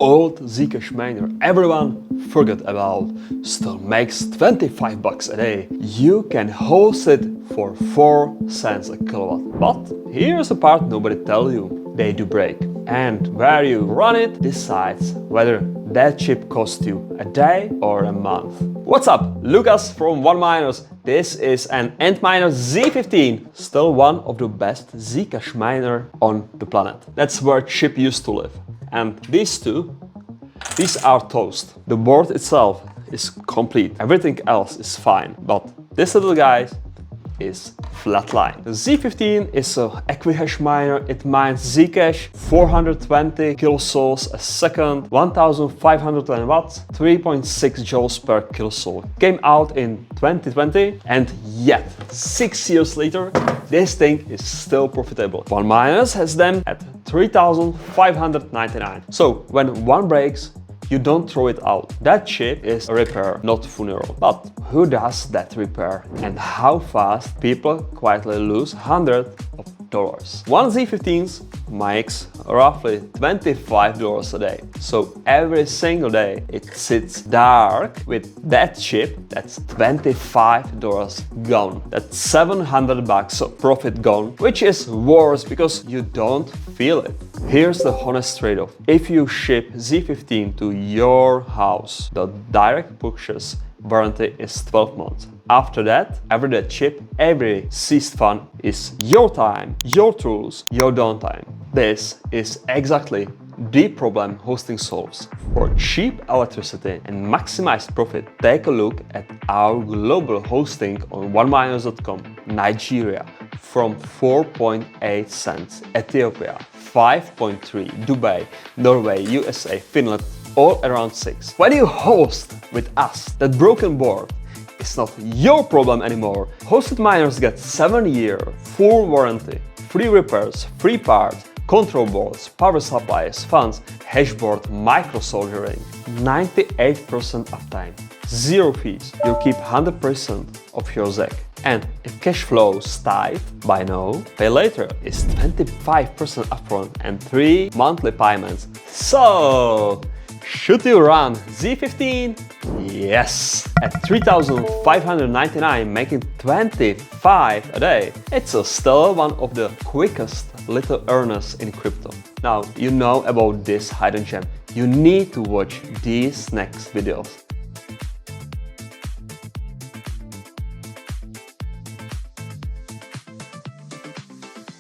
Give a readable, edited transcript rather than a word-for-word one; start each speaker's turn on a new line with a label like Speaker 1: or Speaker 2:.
Speaker 1: old Zcash miner everyone forgot about still makes 25 bucks a day. You can host it for 4 cents a kilowatt. But here's the part nobody tell you. They do break. And where you run it decides whether that chip costs you a day or a month. What's up? Lucas from Antminer. This is an Antminer Z15, still one of the best Zcash miner on the planet. That's where chip used to live. And these are toast. The board itself is complete. Everything else is fine. But this little guy is flatline. The Z15 is an Equihash miner. It mines Zcash 420 kilojoules a second, 1500 watts, 3.6 joules per kilojoule. Came out in 2020 and yet 6 years later this thing is still profitable. Antminer has them at 3,599. So when one breaks, you don't throw it out. That chip is a repair, not funeral. But who does that repair? And how fast people quietly lose hundreds of dollars? One Z15 makes roughly $25 a day. So every single day it sits dark with that chip. That's $25 gone. That's 700 bucks of profit gone, which is worse because you don't feel it. Here's the honest trade-off. If you ship Z15 to your house, the direct purchase warranty is 12 months. After that, every that chip, every seized fund is your time, your tools, your downtime. This is exactly the problem hosting solves. For cheap electricity and maximized profit, take a look at our global hosting on oneminer.com. Nigeria from 4.8 cents, Ethiopia 5.3, Dubai, Norway, USA, Finland, all around 6. When you host with us, that broken board is not your problem anymore. Hosted miners get 7-year full warranty, free repairs, free parts, control boards, power supplies, funds, hashboard, micro soldering, 98% uptime, 0 fees. You keep 100% of your Zec. And if cash flow is tight, buy now, pay later is 25% upfront and 3 monthly payments. So, should you run Z15? Yes! At 3,599, making 25 a day, it's still one of the quickest little earners in crypto. Now, you know about this hidden gem. You need to watch these next videos.